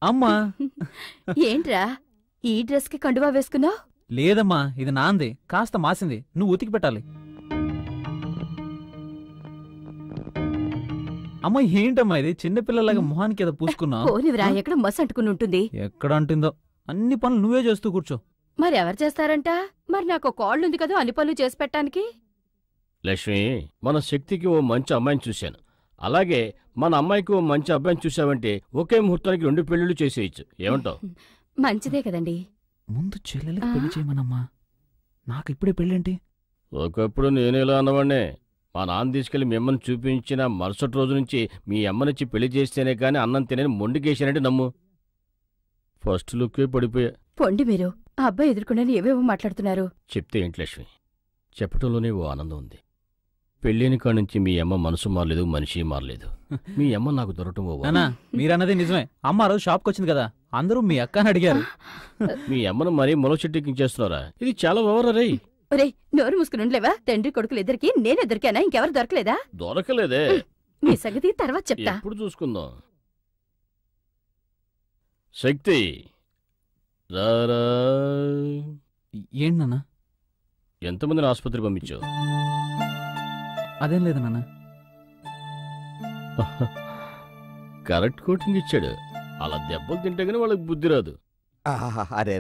అమ్మా ఏంట్రా ఈ డ్రెస్ కి కండువా వేసుకున్నావు? లేదమ్మా, ఇది నాంది, కాస్త మాసింది, నువ్వు ఉతికి పెట్టాలి. అమ్మా ఏంటమ్మా ఇది, చిన్నపిల్లలాగా మొహానికి ఏదో పూసుకున్నా? పోనివిరా, ఎక్కడ మస్ అంటుకుని ఉంటుంది. ఎక్కడ అంటుందో, అన్ని పనులు నువ్వే చేస్తూ కూర్చో. మరి ఎవరు చేస్తారంట? మరి నాకు కాళ్ళుంది కదా అన్ని పనులు చేసి పెట్టడానికి. లక్ష్మి, మన శక్తికి ఓ మంచి అమ్మాయిని చూశాను. అలాగే మన అమ్మాయికి ఓ మంచి అబ్బాయిని చూసావంటే ఒకే ముహూర్తానికి 2 పెళ్లిళ్ళు చేసేయచ్చు. ఏమంటావు? మంచిదే కదండి. ముందు చెల్లెలకి పెళ్లి చేయమనమ్మా, నాకు ఇప్పుడే పెళ్ళేంటి? ఒకప్పుడు నేనేలా అన్నవాడినే. మా నాన్న తీసుకెళ్లి మీ అమ్మని చూపించిన మరుసటి రోజు నుంచి మీ అమ్మనిచ్చి పెళ్లి చేస్తేనే కానీ అన్నం తినని మొండికేసానంటే నమ్ము. ఫస్ట్ లుక్కే పడిపోయా. పొండి మీరు, ఆ అబ్బాయి ఎదుర్కొండని ఏవేవో మాట్లాడుతున్నారు. చెప్తే ఏంటి లక్ష్మి, చెప్పటంలోనే ఓ ఆనందం ఉంది. పెళ్ళైన కాడి నుంచి మీ అమ్మ మనసు మారలేదు, మనిషి మారలేదు. మీ అమ్మ నాకు దొరకటం నానా, మీరన్నది నిజమే. అమ్మ రోజు షాప్కి వచ్చింది కదా, అందరూ మీ అక్క అని అడిగారు. మీ అమ్మను మరీ మొల చెట్టెక్కించేస్తున్నారా? ఇది చాలా ఓవరా రే. ఒరే, నోరు మూసుకుని ఉండలేవా? తండ్రి కొడుకులు ఇద్దరికి నేను ఎదురికానా? ఇంకెవరు దొరకలేదా? దొరకలేదే. మీ సంగతి తర్వాత చెప్తా. ఎప్పుడు చూసుకుందాం. శక్తి రారా. ఏంటి నాన్న? ఎంతమందిని ఆసుపత్రి పంపించావు? అదేం లేదు నాన్న. కరెక్ట్ కోటింగ్ ఇచ్చాడు. అలా దెబ్బలు తింటే గానీ వాళ్ళకి బుద్ధి రాదు. అరే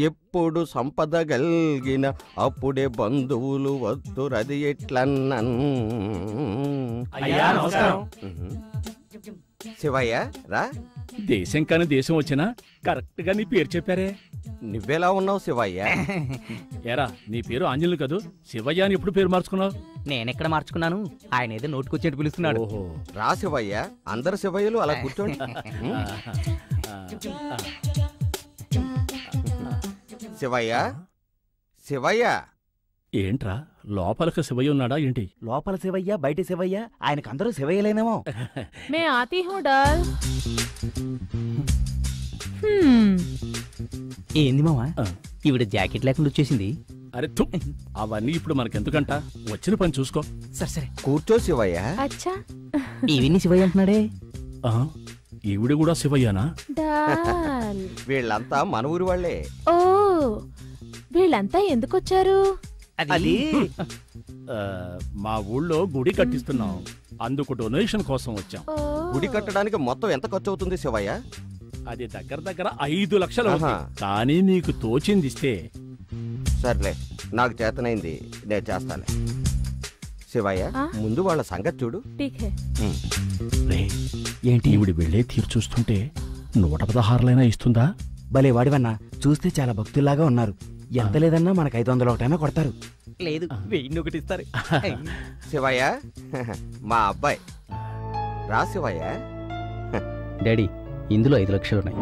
ఎప్పుడు సంపద గల్గిన అప్పుడే బంధువులు వద్దురది ఎట్లన్నన్. శివయ్య రా. దేశం కాని దేశం వచ్చినా కరెక్ట్ గా నీ పేరు చెప్పారే. నువ్వెలా ఉన్నావు శివయ్య? ఏరా, నీ పేరు ఆంజనేయులు కదూ, శివయ్య అని ఎప్పుడు పేరు మార్చుకున్నావు? నేనెక్కడ మార్చుకున్నాను, ఆయన ఏదో నోటుకొచ్చేట్టు పిలుస్తున్నాడు. రా శివయ్య, అందరు శివయ్యలు అలా కూర్చోండి. శివయ్య శివయ్య. ఏంట్రా, లోపలకు శివయ్య ఉన్నాడా ఏంటి? లోపల శివయ్య, బయట శివయ్య, ఆయనకు అందరూ శివయ్యలేనేమో. మే ఆతీ హూ డాల్. ఏంది మావా, ఈవిడ జాకెట్ లేకుండా వచ్చేసింది. అరే తు, అవన్నీ ఇప్పుడు మనకెందుకంట, వచ్చిన పని చూసుకో. సరే సరే కూర్చో శివయ్య. అచ్చా, ఈవిని శివయ్య అంటున్నాడే. ఈవిడ కూడా శివయ్యనా? డాల్. వీళ్ళంతా మన ఊరి వాళ్లే. ఓ, వీళ్ళంతా ఎందుకొచ్చారు? అది మా ఊళ్ళో గుడి కట్టిస్తున్నాం, అందుకు డొనేషన్ కోసం వచ్చాం. గుడి కట్టడానికి మొత్తం ఎంత ఖర్చు అవుతుంది శివయ్య? అది దగ్గర దగ్గర 5 లక్షలు అవుతుంది. కానీ నీకు తోచిందిస్తే. సర్లే, నాకు చేతనైంది నేను చేస్తాను. శివయ్య, ముందు వాళ్ళ సంగతి చూడు. ఏంటి ఈవిడి వెళ్ళే తీరు చూస్తుంటే 116 ఇస్తుందా? భలే వాడివన్నా, చూస్తే చాలా భక్తుల్లాగా ఉన్నారు. ఎంత లేదన్నా మనకు 501 కొడతారు. లేదు, 1001 ఇస్తారు. శివయ్య, మా అబ్బాయి రా. శివయ్య, డాడీ, ఇందులో 5 లక్షలు ఉన్నాయి.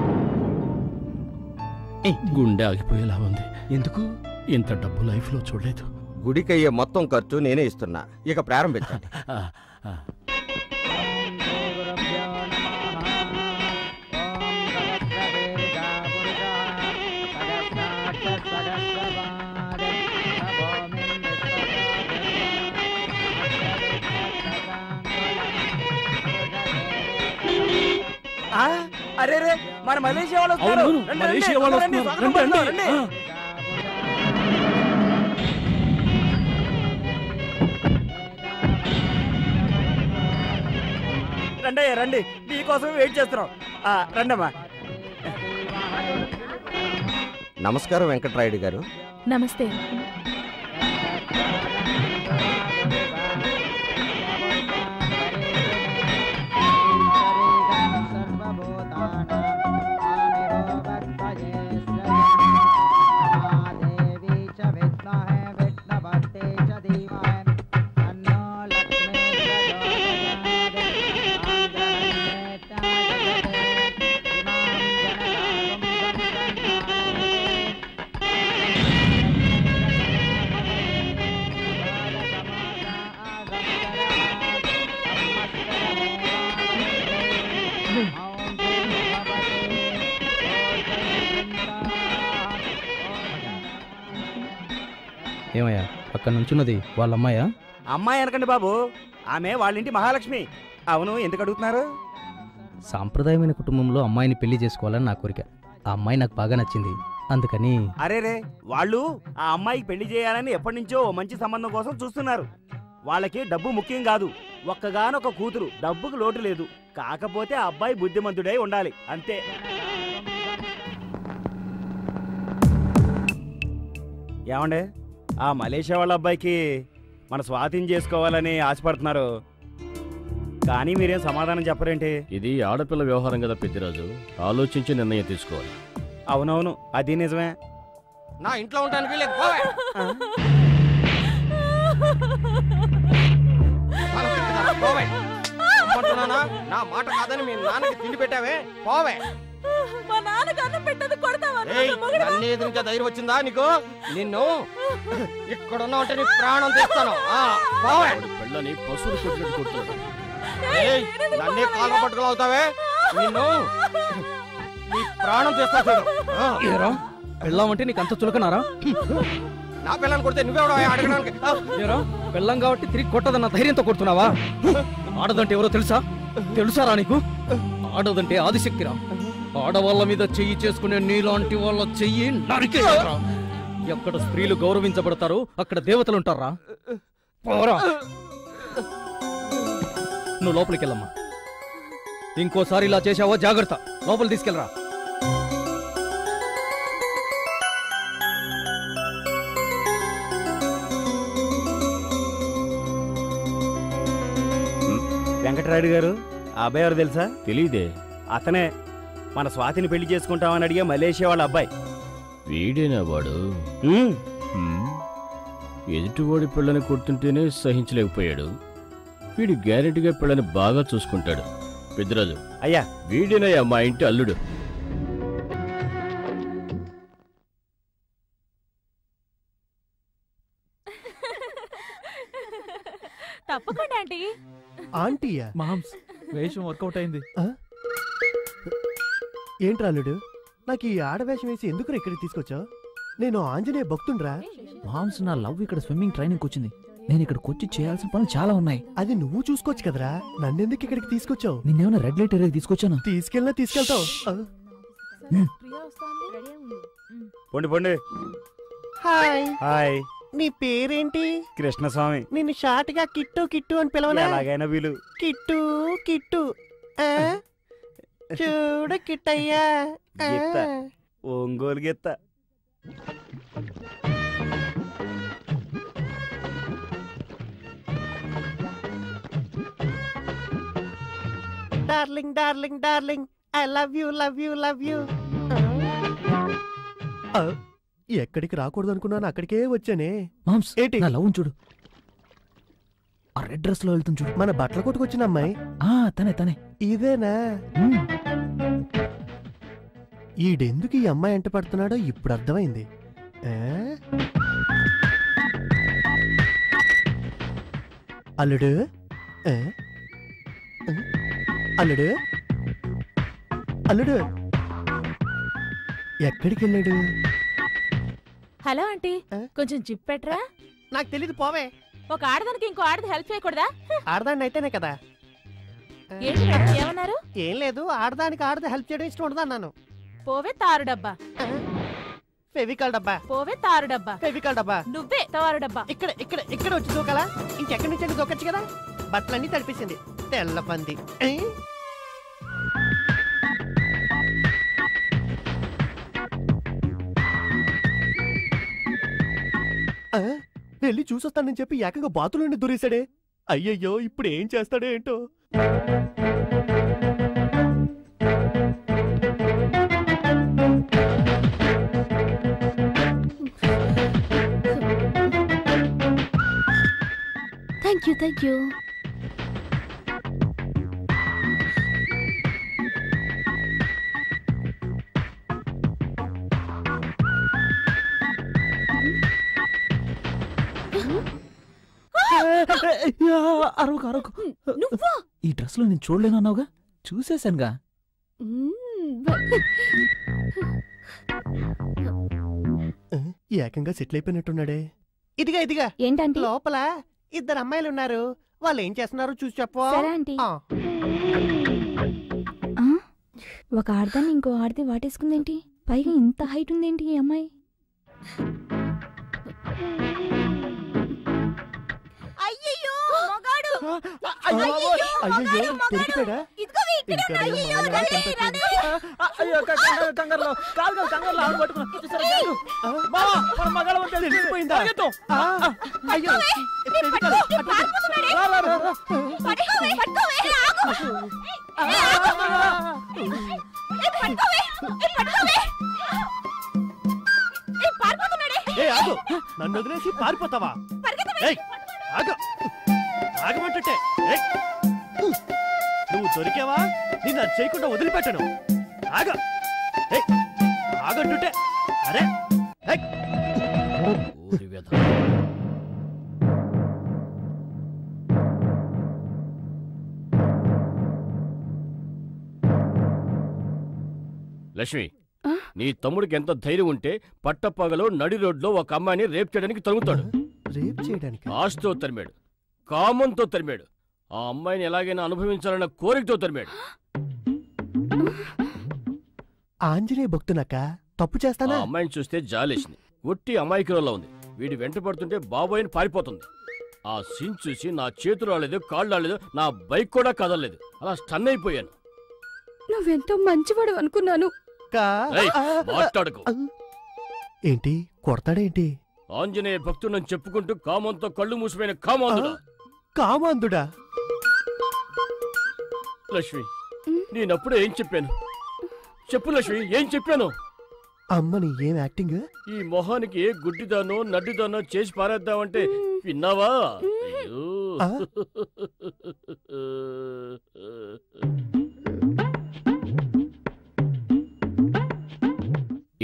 గుండె ఆగిపోయేలా ఉంది. ఎందుకు? ఇంత డబ్బు లైఫ్ లో చూడలేదు. గుడికయ్యే మొత్తం ఖర్చు నేనే ఇస్తున్నా, ఇక ప్రారంభించండి. అరే రే, మన మలేషియా వాళ్ళు వస్తారు. మలేషియా వాళ్ళు వస్తున్నారు. రండి రండి, మీకోసం వెయిట్ చేస్తున్నాం. రండమ్మా. నమస్కారం వెంకట్రాయుడు గారు. నమస్తే. ఏమయ్యా, పక్కన నుంచున్నది వాళ్ళ అమ్మాయా? అమ్మాయి అనకండి బాబు, ఆమె వాళ్ళింటి మహాలక్ష్మి. అవును, ఎందుకు అడుగుతున్నారు? సాంప్రదాయమైన కుటుంబంలో అమ్మాయిని పెళ్లి చేసుకోవాలని నా కోరిక. ఆ అమ్మాయి నాకు బాగా నచ్చింది, అందుకని. అరే రే, వాళ్ళు ఆ అమ్మాయికి పెళ్లి చేయాలని ఎప్పటి నుంచో మంచి సంబంధం కోసం చూస్తున్నారు. వాళ్ళకి డబ్బు ముఖ్యం కాదు, ఒక్కగానొక కూతురు, డబ్బుకు లోటు లేదు. కాకపోతే ఆ అబ్బాయి బుద్ధిమంతుడై ఉండాలి, అంతే. ఏమండే, ఆ మలేషియా వాళ్ళ అబ్బాయికి మన స్వాధీనం చేసుకోవాలని ఆశపడుతున్నారు, కానీ మీరేం సమాధానం చెప్పరేంటి? ఇది ఆడపిల్ల వ్యవహారం కదా పెద్దిరాజు, ఆలోచించి నిర్ణయం తీసుకోవాలి. అవునవును, అది నిజమే. నా ఇంట్లో ఉంటాను వీలేదు, పోవే. పోవే. అమ్మంటున్నానా? నా మాట కాదని మీ నాన్నకి తిండి పెట్టావే, పోవే. మా నాన్నకు అన్నం పెట్టదు కొడతావా? ఏయ్, నన్ను ఎదురించే ధైర్యం వచ్చిందా నీకు? నిన్ను ఇక్కడ ఉన్నా అంటే నీ ప్రాణం తెస్తాను. పోవే. పిల్లని పశువులు కొట్టినట్టు కొడుతున్నాడు. ఏయ్, నన్నే కాళ్ళ పట్టుకులు అవుతావే, నిన్ను నీ ప్రాణం తెస్తా చూడు. పెళ్ళామంటే నీకు అంత చులకనారా? నా పిల్లని కొడితే నువ్వెవడో అడగడానికి? పెళ్ళం కాబట్టి తిరిగి కొట్టదన్న ధైర్యంతో కొడుతున్నావా? ఆడదంటే ఎవరో తెలుసారా నీకు? ఆడదంటే ఆదిశక్తిరా. ఆడవాళ్ళ మీద చెయ్యి చేసుకునే నీలాంటి వాళ్ళ చెయ్యి నరికేయరా. ఎక్కడ స్త్రీలు గౌరవించబడతారో అక్కడ దేవతలు ఉంటారా? పోరా, నువ్వు లోపలికి వెళ్ళమ్మా. ఇంకోసారి ఇలా చేశావో జాగ్రత్త, లోపలి తీసుకెళ్ళరా. వెంకటరాయుడు గారు, ఆ అబ్బాయి ఎవరు తెలుసా? తెలీదే. అతనే మన స్వాతిని పెళ్లి చేసుకుంటామని అడిగే మలేషియా వాళ్ళ అబ్బాయి. వీడేనా వాడు? ఎదుటివాడి పిల్లని కొడుతుంటేనే సహించలేకపోయాడు. వీడు గ్యారెంటీగా పిల్లని బాగా చూసుకుంటాడు. పెద్దరాజు, అయ్యా, వీడినయ్యా మా ఇంటి అల్లుడు. తప్పకుండా ఆంటీ. ఆంటీయా? మామ్స్, వేషం వర్కౌట్ అయింది. ఏంట్రా అల్లుడు, నాకు ఈ ఆడవేషం వేసి ఎందుకు ఇక్కడికి తీసుకొచ్చావు? నేను ఆంజనేయ భక్తుండ్రా. మామ్స్, నా లవ్ ఇక్కడ స్విమ్మింగ్ ట్రైనింగ్ వచ్చింది. నేను ఇక్కడికి వచ్చి చేయాల్సిన పనులు చాలా ఉన్నాయి. అది నువ్వు చూసుకోవచ్చు కదరా, నన్నెందుకు ఇక్కడికి తీసుకొచ్చావు? నిన్నేమైనా రెడ్ లైట్ ఏరియాకి తీసుకొచ్చాను? తీసుకెళ్తావు. పొండి పొండి. హాయ్. హాయ్. నీ పేరేంటి? కృష్ణస్వామి. నిన్ను షార్ట్ గా కిట్టు కిట్టు అని పిలవనా? ఎలాగైనా వీలు. కిట్టు కిట్టు. చూడు కిట్టయ్యా, గిత్త, ఒంగోలు గిత్త. Darling darling darling, I love you love you love you. ఎక్కడికి రాకూడదు అనుకున్నాను, అక్కడికే వచ్చానే. మామ్స్, ఏంటి? నా లవ్ చూడు, ఆ రెడ్ డ్రెస్ లో వెళ్తుంది చూడు. మన బట్టల కొట్టుకొచ్చిన అమ్మాయి తనే. ఇదేనా? ఈడెందుకు ఈ అమ్మాయి ఎంట పడుతున్నాడో ఇప్పుడు అర్థమైంది. అల్లుడు, అల్లుడు, అల్లుడు ఎక్కడికి వెళ్ళాడు? హలో ఆంటీ, కొంచెం జిప్ పెట్టరా. నాకు తెలీదు, పోవే. ఒక ఆడదానికి ఇంకో ఆడది హెల్ప్ చేయకూడదా? ఆడదాన్ని అయితేనే కదా. ఏంటి ఏమన్నారు? ఏం లేదు, ఆడదానికి ఆడది హెల్ప్ చేయడం ఇష్టం ఉండదు అన్నాను. పోవే తారు డబ్బా. ఫెవికాల్ డబ్బా. పోవే తారు డబ్బా. ఫెవికాల్ డబ్బా. నువ్వే తారు డబ్బా. ఇక్కడ ఇక్కడ ఇక్కడ వచ్చి దూకాలా? ఇంకెక్కడి నుంచి దూకొచ్చు కదా. బట్టలన్నీ తడిపేసింది, తెల్ల పంది. వెళ్ళి చూసొస్తానని చెప్పి ఏకంగా బాతులోని దూరేశాడే. అయ్యయ్యో, ఇప్పుడు ఏం చేస్తాడో ఏంటో. Thank you. అరవకు. ఈ డ్రెస్ లో నేను చూడలేను అన్నావుగా, చూసేశానుగా. ఏకంగా సెటిల్ అయిపోయినట్టున్నాడే. ఇదిగా ఏంటంటే లోపల ఇద్దరు అమ్మాయిలు ఉన్నారు, వాళ్ళు ఏం చేస్తున్నారు చూసి చెప్పు. సరే ఆంటీ. ఒక ఆడదాన్ని ఇంకో ఆడది వాటేసుకుందేంటి? పైగా ఇంత హైట్ ఉందేంటి ఈ అమ్మాయి? నన్ను వదిలేసి పారిపోతావా? ఆగమంటే నువ్వు దొరికావా? నిన్ను అది చేయకుండా వదిలిపెట్టను. ఆగ ఆగంటుంటే అరే లక్ష్మి, నీ తమ్ముడికి ఎంత ధైర్యం ఉంటే పట్టపగలో నడి రోడ్లో ఒక అమ్మాయిని రేప్ చేయడానికి తరుగుతాడు. రేప్ చేయడానికి? ఆశతో తరిమాడు, కామంతో తరిమాడు, ఆ అమ్మాయిని ఎలాగైనా అనుభవించాలన్న కోరికతో తరిమాడు. ఆంజనేయ భక్తునక్క తప్పు చేస్తానా? ఆ అమ్మాయిని చూస్తే జాలేసింది. ఒట్టి అమాయకురాల్లో ఉంది. వీడి వెంట పడుతుంటే బాబోయని పారిపోతుంది. ఆ సీన్ చూసి నా చేతులు రాలేదు, కాళ్ళు రాలేదు, నా బైక్ కూడా కదలలేదు. అలా స్టన్ అయిపోయాను. నువ్వెంతో మంచివాడు అనుకున్నాను. మాట్లాడకు. ఏంటి కొడతాడేంటి? ఆంజనేయ భక్తుడని చెప్పుకుంటూ కామంతో కళ్ళు మూసిపోయిన కామాంధుడా. కామాంధుడా? లక్ష్మి, నేనప్పుడు ఏం చెప్పాను చెప్పు లక్ష్మి, ఏం చెప్పాను? అమ్మని ఏం యాక్టింగ్? ఈ మొహానికి ఏ గుడ్డిదానో నడ్డిదానో చేసి పారేద్దామంటే విన్నావా?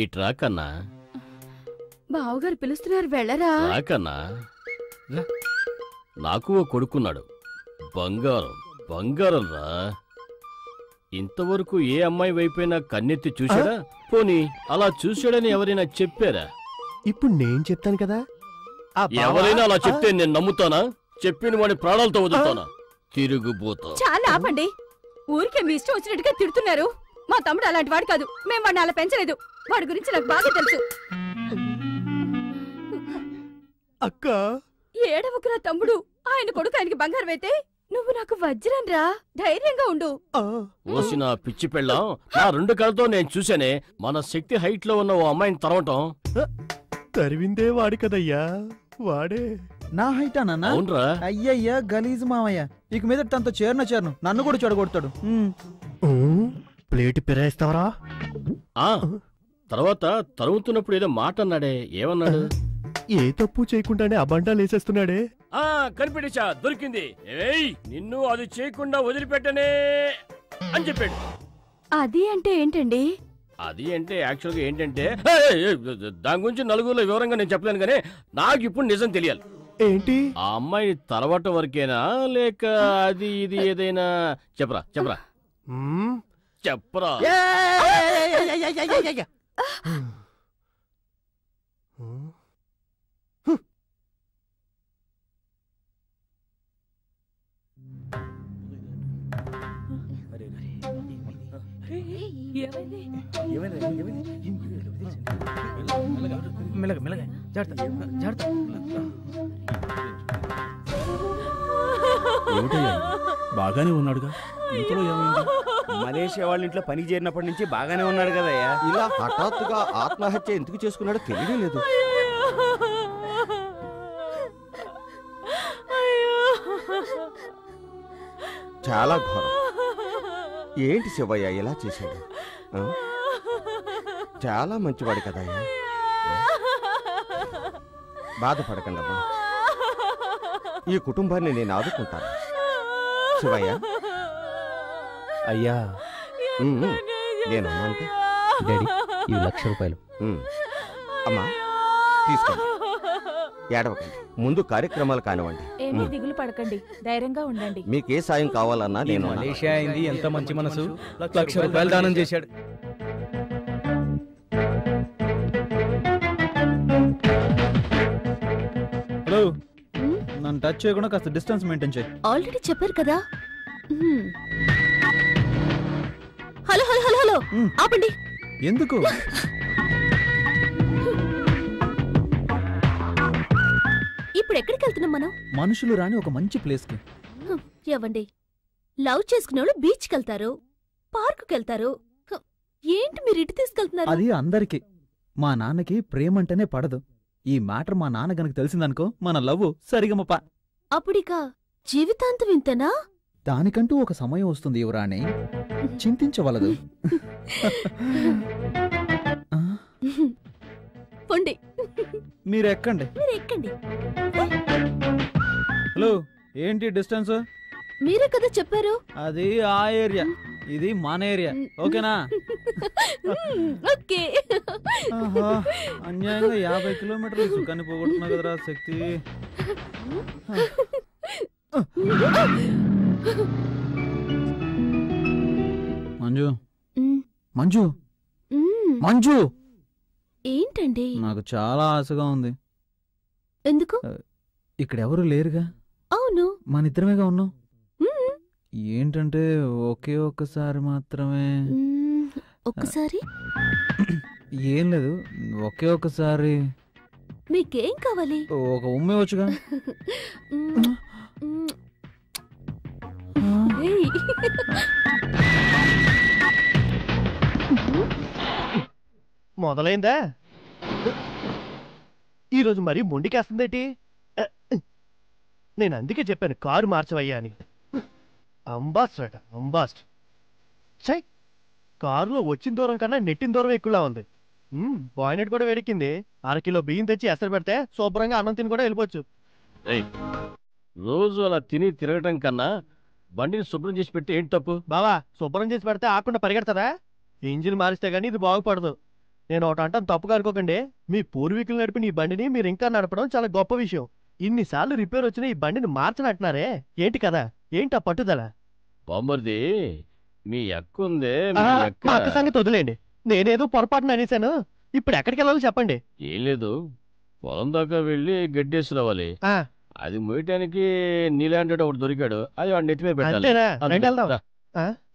ఇట్రా కన్నా. బావగారు పిలుస్తున్నారు, వెళ్ళరా. రాకన్నా, నాకు ఓ కొడుకున్నాడు. బంగారం బంగారం రా. ఇంతవరకు ఏ అమ్మాయి వైపైనా కన్నెత్తి చూశాడా? పోనీ అలా చూశాడని ఎవరైనా చెప్పారా? ఇప్పుడు నేను చెప్తాను కదా. ఎవరైనా అలా చెప్తే నేను నమ్ముతానా? చెప్పిన వాడి ప్రాణాలతో వదులుతానా? తిరుగుబోతా. చాలా ఆపండి. ఊరికే మీ ఇష్టం వచ్చినట్టుగా తిడుతున్నారు. మా తమ్ముడు అలాంటి వాడు కాదు. మేము వాడిని అలా పెంచలేదు. వాడి గురించి నాకు బాగా తెలుసు. అక్క, ఏడవకురా తమ్ముడు. ఆయన కొడుకు ఆయనకి బంగారం అయితే నువ్వు నాకు వజ్రం రా. ధైర్యంగా ఉండు. ఓసిన పిచ్చి పెళ్ళాం, నా రెండు కళ్ళతో నేను చూశానే మన శక్తి హైట్ లో ఉన్న ఓ అమ్మాయిని తరవటం. తరివిందే వాడి కదయ్యా, వాడే. నా హైటా నాన్న? అవునరా. అయ్యయ్యా గలీజ్ మామయ్య, ఇక మీద తనతో చేరను నన్ను కూడా చెడగొడతాడు. ప్లేట్ పిరాయిస్తావరా? తర్వాత తరుగుతున్నప్పుడు ఏదో మాట అన్నాడే, ఏమన్నాడు? ఏ తప్పు చేయకుండానే అబండాలు వేసేస్తున్నాడే. కనిపెట్టేశా, దొరికింది. ఏయ్, నిన్ను అది చేయకుండా వదిలిపెట్టనే అని చెప్పాడు. అది అంటే ఏంటండి? అది అంటే యాక్చువల్గా ఏంటంటే, దాని గురించి నలుగురిలో వివరంగా నేను చెప్పలేను, కానీ నాకు ఇప్పుడు నిజం తెలియాలి. ఏంటి? ఆ అమ్మాయిని తరవటం వరకేనా, లేక అది ఇది ఏదైనా? చెప్పరా చెప్పరా చెప్పరా. బాగానే ఉన్నాడుగా, ఇంట్లో ఏమైంది? మలేషియా వాళ్ళ ఇంట్లో పనికి చేరినప్పటి నుంచి బాగానే ఉన్నాడు కదయ్యా. ఇలా హఠాత్తుగా ఆత్మహత్య ఎందుకు చేసుకున్నాడో తెలియలేదు. చాలా ఘోరం. ఏంటి శివయ్య ఇలా చేశాడు? చాలా మంచివాడు కదయ్యా. బాధపడకండమ్మా, ఈ కుటుంబాన్ని నేను ఆదుకుంటాను. శివయ్య అయ్యా, నేను అన్నాను. డాడీ, ఇవి 1,00,000 రూపాయలు. అమ్మా తీసుకోండి, ఏడవకండి. ముందు కార్యక్రమాలు కానివ్వండి. ఏమీ దిగులు పడకండి, ధైర్యంగా ఉండండి. మీకే సాయం కావాలన్నా నేను. మలేషియా అయింది, ఎంత మంచి మనసు. 1,00,000 రూపాయలు దానం చేశాడు. హలో, నన్ను టచ్ చేయకుండా కాస్త డిస్టెన్స్ మెయింటైన్ చేయి. ఆల్రెడీ చెప్పారు కదా. హలో హలో హలో హలో ఆపండి. ఎందుకు? ఇప్పుడు ఎక్కడికి వెళ్తున్నాం మనం? మనుషులు రాని ఒక మంచి ప్లేస్ కి. ఏవండి, లవ్ చేసుకునే వాళ్ళు బీచ్కి వెళ్తారు, పార్కుకి వెళ్తారు. ఏంటి మీరు ఇటు తీసుకెళ్తున్నారు? అది అందరికి. మా నాన్నకి ప్రేమంటేనే పడదు. ఈ మ్యాటర్ మా నాన్న గనక తెలిసిందనుకో మన లవ్ సరిగమప. అప్పుడిక జీవితాంతం ఇంతనా? దానికంటూ ఒక సమయం వస్తుంది యువరాణి, చింతించవలదు. పొండి, మీరెక్కండి. హలో, ఏంటి డిస్టెన్స్? మీరే కదా చెప్పారు. అది ఆ ఏరియా, ఇది మన ఏరియా. ఓకేనా? ఓకే. అన్యాయంగా 50 కిలోమీటర్లు సుఖాన్ని పోగొట్టున్నా కదరా శక్తి. మంజు, మంజు, మంజు, ఏంటండి? నాకు చాలా ఆశగా ఉంది. ఎందుకు? ఇక్కడెవరూ లేరుగా. అవును, మన ఇద్దరమేగా ఉన్నాం. ఏంటంటే ఒకే ఒక్కసారి మాత్రమే. ఒక్కసారి ఏం లేదు, ఒకే ఒక్కసారి. మీకేం కావాలి? ఒక ఉమ్మే వచ్చుగా. మొదలైందా? ఈరోజు మరీ మొండికేస్తుందేటి? నేను అందుకే చెప్పాను కారు మార్చవయ్యా అని. అంబాస్ట్ చై, కారులో వచ్చిన దూరం కన్నా నెట్టిన దూరం ఎక్కువలా ఉంది. బాయినెట్ కూడా వేడెక్కింది. 1/2 కిలో బియ్యం తెచ్చి ఎసరు పెడితే శుభ్రంగా అన్నం తిని కూడా వెళ్ళిపోవచ్చు. రోజు అలా తిని తిరగటం కన్నా బండిని శుభ్రం చేసి పెట్టి ఏంటి తప్పు? బావా, శుభ్రం చేసి పెడితే ఆకుండా పరిగెడతారా? ఇంజిన్ మారిస్తే గానీ ఇది బాగుపడదు. నేను ఒకటి అంటాను, తప్పుగా అనుకోకండి. మీ పూర్వీకులు నడిపిన ఈ బండిని మీరు ఇంకా నడపడం చాలా గొప్ప విషయం. ఇన్నిసార్లు రిపేర్ వచ్చిన ఈ బండిని మార్చనంటున్నారే, ఏంటి కదా? ఏంటి ఆ పట్టుదల? బామ్మర్ది, మీ అక్క ఉందే, మా అక్క సంగతి వదిలేండి. నేనేదో పొరపాటున అనేశాను. ఇప్పుడు ఎక్కడికి వెళ్ళాలో చెప్పండి. ఏం లేదు, పొలం దాకా వెళ్ళి గడ్డేసి రావాలి. అది మోయటానికి నీలాంటి ఒకటి దొరికాడు, అది వాడిని నెత్తి మీద పెట్టాలి. అంతేనా? రండి వెళ్దాం.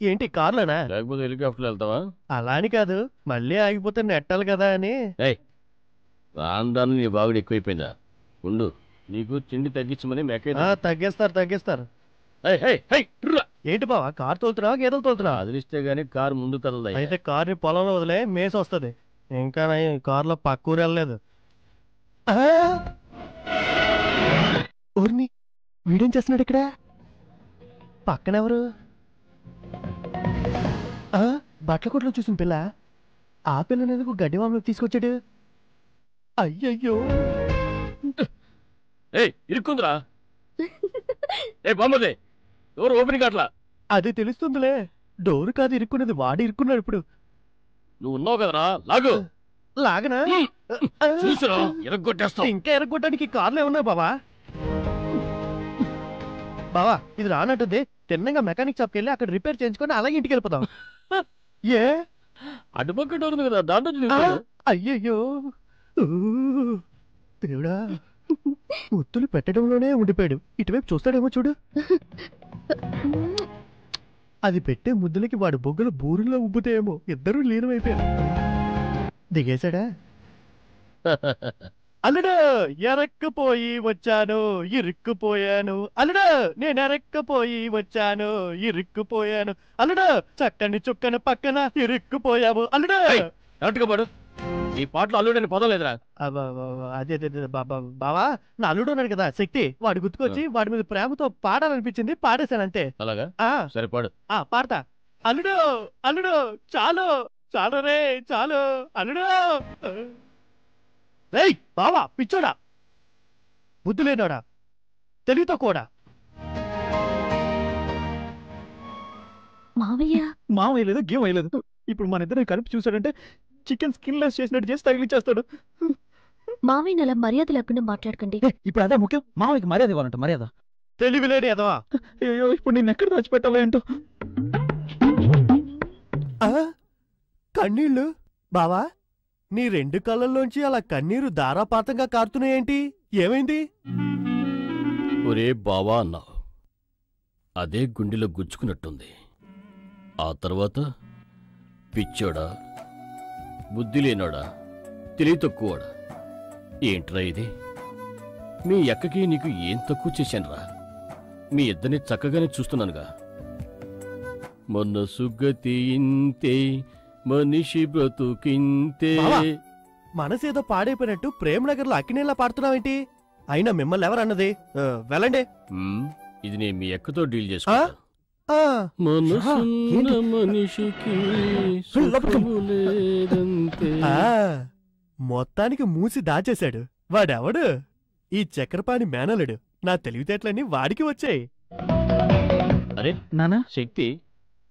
ఏంటి కార్లోనా? లేకపోతే హెలికాప్టర్లో వెళ్తావా? అలా అని కాదు, మళ్ళీ ఆగిపోతే నెట్టాలి కదా అని. రాను నీ బాగుడు ఎక్కువైపోయిందా? ఉండు, నీకు తిండి తగ్గించమని తగ్గిస్తారు. ఏంటి బావా, కారు తోలుతున్నావా గేదెలు తోలుతున్నావా? అదిలిస్తే గానీ కారు ముందు కదలదా. అయితే కారుని పొలంలో వదిలే, మేసి వస్తుంది. ఇంకా కారులో పక్కూరు వెళ్ళలేదు. ఊరిని వీడేం చేస్తున్నాడు ఇక్కడ? పక్కనెవరు? బట్టల కొట్లో చూసిన పిల్ల. ఆ పిల్లని ఎందుకు గడ్డి మామూలు తీసుకొచ్చాడు? అయ్యయ్యో, ఇరుక్కుందిరా. బామ్మది, డోర్ ఓపెనింగ్ అట్లా. అది తెలుస్తుందిలే, డోరు కాదు ఇరుక్కున్నది, వాడు ఇరుక్కున్నాడు. ఇప్పుడు నువ్వు ఉన్నావు కదరా, లాగు. లాగనా? ఎరగొట్టేస్తావు. ఇంకా ఎరగొట్టడానికి కార్లు ఏమన్నా బావా? బావా, ఇది రానట్టుంది. తిన్నంగా మెకానిక్ షాప్కి వెళ్ళి అక్కడ రిపేర్ చేయించుకొని అలాగే ఇంటికి వెళ్ళిపోతాం. ఏ అటుపక్క డోర్ ఉంది కదా, దాంట్లో. అయ్యయ్యో దేవుడా, ముత్తులు పెట్టడంలోనే ఉండిపోయాడు. ఇటువైపు చూస్తాడేమో చూడు. అది పెట్టే ముద్దులకి వాడు బొగ్గలు బూరుల్లో ఉబ్బుతాయేమో. ఇద్దరూ లీనమైపోయారు. దిగేశాడా? అల్లుడు, ఎరక్కపోయి వచ్చాను, ఇరుక్కుపోయాను. అల్లుడు, నేను ఎరక్కపోయి వచ్చాను, ఇరుక్కుపోయాను. అల్లుడు, చక్కని చుక్కని పక్కన ఇరుక్కుపోయావు. అల్లుడు, ఎరట్టుకోపాడు. ఈ పాటలో అల్లుడని పదం లేదురా. అదే బావా, నా అల్లుడు ఉన్నాడు కదా శక్తి, వాడు గుర్తుకొచ్చి వాడి మీద ప్రేమతో పాడాలనిపించింది, పాడేశానంతే. అలాగా? సరే పాడు. పాడతా. అల్లుడు, అల్లుడు, చాలు చాలు రే, చాలు అల్లుడు. రేయ్ బావా, పిచ్చోడా, బుద్ధి లేనోడా, తెలివితో కూడా. మావయ్య లేదు, గేమ్ అయ్యలేదు. ఇప్పుడు మన ఇద్దరు కలిపి చూసాడంటే చికెన్ స్కిన్ లెస్ చేసినట్టు చేసి తగిలిచ్చేస్తాడు. మావయ్య అలా మర్యాద లేకుండా మాట్లాడకండి. ఇప్పుడు అదే ముఖ్యం, మావయ్యకి మర్యాద ఇవ్వాలంట. మర్యాద తెలివిలేని ఎదవా. అయ్యో, ఇప్పుడు నేను ఎక్కడ దాచిపెట్టాలో ఏంటో. కన్నీళ్ళు బావా, నీ 2 కళ్ళల్లోంచి అలా కన్నీరు ధారాపాతంగా కారుతున్నాయేంటి? ఏమైంది? ఒరే బావా అన్నావు, అదే గుండెలో గుచ్చుకున్నట్టుంది. ఆ తర్వాత పిచ్చోడా, బుద్ధి లేనోడా, తెలివి తక్కువడా? ఏంట్రా ఇది? మీ అక్కకి నీకు ఏం తక్కువ చేశానురా? మీ ఇద్దరిని చక్కగానే చూస్తున్నానుగా. మనసు గతి ఇంతే, మనిషి బ్రతుకింతే. మనసేదో పాడైపోయినట్టు ప్రేమనగర్లో అక్కినేలా పాడుతున్నావేంటి? అయినా మిమ్మల్ని ఎవరన్నది? వెళ్ళండి. ఇది నేను మీ అక్కతో డీల్ చేసుకుంటా. మనసున్న మనిషికి సుఖము లేదంతే. మొత్తానికి మూసి దాచేశాడు. వాడెవడు? ఈ చక్రపాణి మేనలుడు. నా తెలివితేటలన్నీ వాడికి వచ్చాయి. అరే నానా, శక్తి,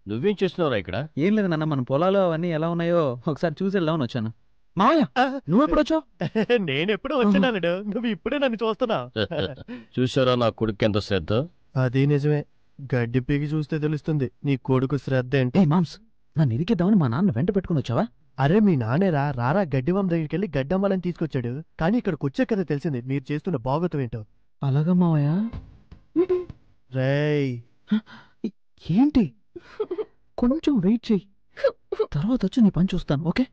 నువ్వేం చేస్తున్నావురా ఇక్కడ? ఏం లేదు నాన్న, మన పొలాలు అవన్నీ ఎలా ఉన్నాయో ఒకసారి చూసి వెళ్దామని వచ్చాను. మావయ్య, నువ్వెప్పుడొచ్చావు? నేనెప్పుడో వచ్చానలుడు, నువ్వు ఇప్పుడే నన్ను చూస్తున్నావు. చూసారా నా కొడుకు ఎంత శ్రద్ధ? అది నిజమే. గడ్డి పీకి చూస్తే తెలుస్తుంది నీ కొడుకు శ్రద్ధ ఏంటి. మామ్స్, నన్ను ఇరికిద్దామని మా నాన్న వెంట పెట్టుకుని వచ్చావా? అరే మీ నానేరా రారా గడ్డివాం దగ్గరికి వెళ్ళి గడ్డమ్మాలని తీసుకొచ్చాడు. కానీ ఇక్కడికి వచ్చే కదా తెలిసింది మీరు చేస్తున్న బాగోతం ఏంటో. అలాగా మావయ్య? రేయ్ ఏంటి? కొంచెం వెయిట్ చెయ్యి, తర్వాత వచ్చి నీ పని చూస్తాను. ఓకే?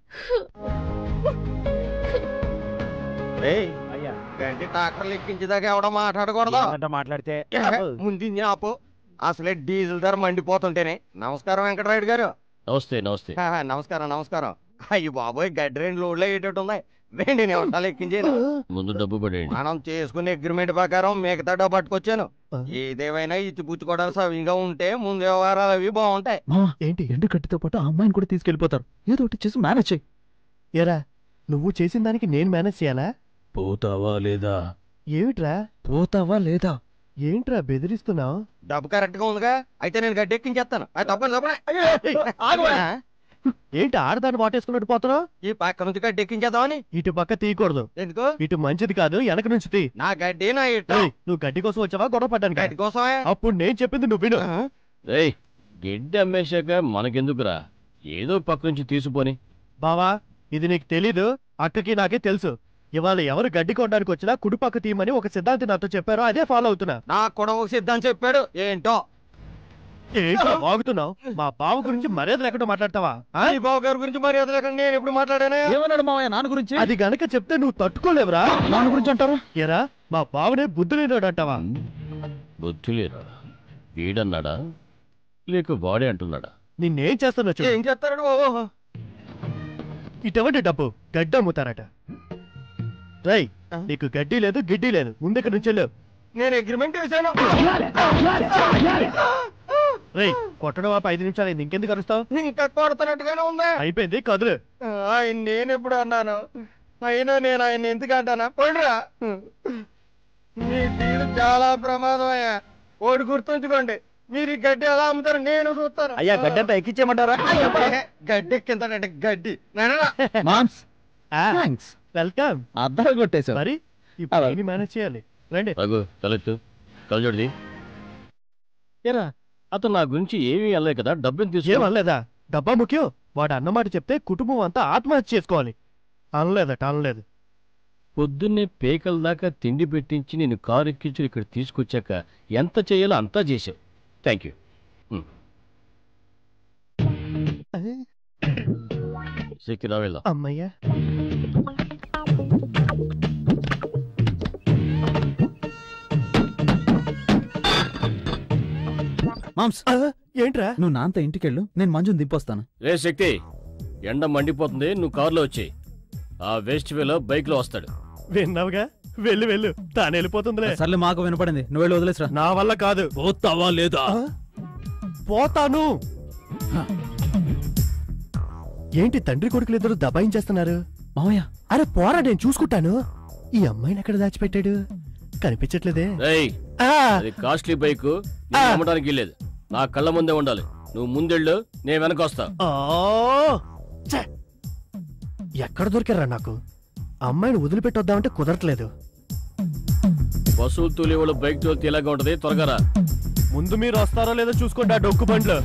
గంటి ట్రాక్టర్లు ఎక్కించేదాకా ఎవడో మాట్లాడకూడదు. మాట్లాడితే ముందు ఆపు. అసలే డీజిల్ ధర మండిపోతుంటేనే. నమస్కారం వెంకటరాయుడు గారు. నమస్తే. నమస్తే. నమస్కారం నమస్కారం. అయ్యి బాబోయ్, గడ్డి 2 లోడ్లు అయ్యేటట్టు ఉన్నాయి. 2 నిమిషాలు ఎక్కించేది. ముందు డబ్బు పడేయండి. మనం చేసుకునే అగ్రిమెంట్ ప్రకారం మిగతా డబ్బు పట్టుకొచ్చాను. ఏదేమైనా ఇచ్చిపుచ్చుకోవడానికి సవిగా ఉంటే ముందు వ్యవహారాలు అవి బాగుంటాయి. ఏంటి, ఎండు కట్టితో పాటు ఆ అమ్మాయిని కూడా తీసుకెళ్లిపోతారు. ఏదో ఒకటి చేసి మేనేజ్ చెయ్యి. ఎరా, నువ్వు చేసిన దానికి నేను మేనేజ్ చేయాలా? పోతావా లేదా? ఏమిట్రా పోతావా లేదా? ఏంట్రా బెదిరిస్తున్నావు? డబ్బు కరెక్ట్ గా ఉందిగా, అయితే నేను గడ్డి ఎక్కించేస్తాను. అది తప్పని ఏంటి ఆడదాన్ని వాటేసుకున్నట్టు పోతున్నావు? ఈ పక్క నుంచి గడ్డి ఎక్కించేద్దామని. ఇటు పక్క తీయకూడదు. ఎందుకు? ఇటు మంచిది కాదు, వెనక నుంచి తీ. నా గడ్డి నా ఇటు. నువ్వు గడ్డి కోసం వచ్చావా గొడవ పడ్డానికి? గడ్డి కోసమే. అప్పుడు నేను చెప్పింది నువ్వు విను. ఏయ్, గడ్డి అమ్మేశాక మనకెందుకురా? ఏదో పక్క నుంచి తీసుకొని. బావా, ఇది నీకు తెలీదు, అక్కకి నాకే తెలుసు. ఇవాళ ఎవరు గడ్డి కొనడానికి వచ్చినా కుడిపక్క తీయమని ఒక సిద్ధాంతి నాతో చెప్పారో అదే ఫాలో అవుతున్నా. నాకు కూడా ఒక సిద్ధాంతి చెప్పాడు. ఏంటో ఏంటో వాగుతున్నావు? మా బావ గురించి మర్యాద లేకుండా మాట్లాడతావా? ఈ బావ గారి గురించి మర్యాద లేకుండా నేను ఎప్పుడు మాట్లాడాను? ఏమన్నాడు మావయ్య నాన్న గురించి? అది గనక చెప్తే నువ్వు తట్టుకోలేవురా. నాన్న గురించి అంటారా? ఎరా, మా బావనే బుద్ధి లేనాడు అంటావా? బుద్ధి లేరా? వీడన్నాడా లేక వాడే అంటున్నాడా? నిన్నేం చేస్తానో ఏం చేస్తాడు బాబు? ఇటువంటి డబ్బు గడ్డి అమ్ముతారట. రై, నీకు గడ్డి లేదు గిడ్డి లేదు, ముందెక్కడ నుంచి వెళ్ళు. నేను అగ్రిమెంట్ చేశాను. రై, కొట్టడం ఆపి 5 నిమిషాలు అయింది, ఇంకెందుకు అరుస్తావు? ఇంకా కొడుతున్నట్టుగానే ఉంది. అయిపోయింది, కదులు. ఆయన నేను ఎప్పుడు అన్నాను? అయినా నేను ఆయన ఎందుకు అంటానా? పోయిరా. మీ తీరు చాలా ప్రమాదం అయ్యా. ఓడి గుర్తుంచుకోండి, మీరు ఈ గడ్డి ఎలా అమ్ముతారు నేను చూస్తాను. అయ్యా, గడ్డి అంతా ఎక్కించేయమంటారా? గడ్డి ఎక్కింతాడంటే గడ్డి. వెల్కమ్. అద్దాలు కొట్టేశావు. మరి ఇప్పుడు మేనేజ్ చేయాలి. రండి. రఘు, తలెత్తు, కలజోడిది. ఏరా, అతను నా గురించి ఏమీ అనలే కదా, డబ్బుని తీసుకో. ఏమనలేదా? డబ్బా ముఖ్యం. వాడు అన్నమాట చెప్తే కుటుంబం అంతా ఆత్మహత్య చేసుకోవాలి. అనలేదు. పొద్దున్నే పేకల దాకా తిండి పెట్టించి నేను కారు ఎక్కించి ఇక్కడ తీసుకొచ్చాక ఎంత చేయాలో అంతా చేసావు. Thank you. శక్తి రావేలా? అమ్మయ్యా. మామ్స్, ఏంట్రా? నువ్వు నాన్నతో ఇంటికెళ్ళు, నేను మంజుని దింపొస్తాను. రే శక్తి, ఎండ మండిపోతుంది, నువ్వు కారులో వచ్చేయి. ఆ వేస్ట్ వేలో బైక్ లో వస్తాడు. విన్నావుగా, వెళ్ళు, తాను వెళ్ళిపోతుందిలే. సర్లే, మాకు వినపడింది, నువ్వు వెళ్ళి వదిలేసరా. నా వల్ల కాదు. పోతావా లేదా? పోతాను. ఏంటి తండ్రి కొడుకులు ఇద్దరు దబాయించేస్తున్నారు? మావయ్య, అరే పోరా, నేను చూసుకుంటాను. ఈ అమ్మాయిని ఎక్కడ దాచిపెట్టాడు? కనిపించట్లేదే. అది కాస్ట్లీ బైక్, అమ్మడానికి లేదు. నా కళ్ళ ముందే ఉండాలి. నువ్వు ముందెళ్ళు, నేను వెనక వస్తా. ఎక్కడ దొరికారా నాకు? అమ్మాయిని వదిలిపెట్టొద్దామంటే కుదరట్లేదు. వసూలు తోలేవాళ్ళు బైక్ తోలితే ఎలాగా ఉంటది? త్వరగా రా. ముందు మీరు వస్తారో లేదో చూసుకోండి ఆ డొక్కు బండ్లు.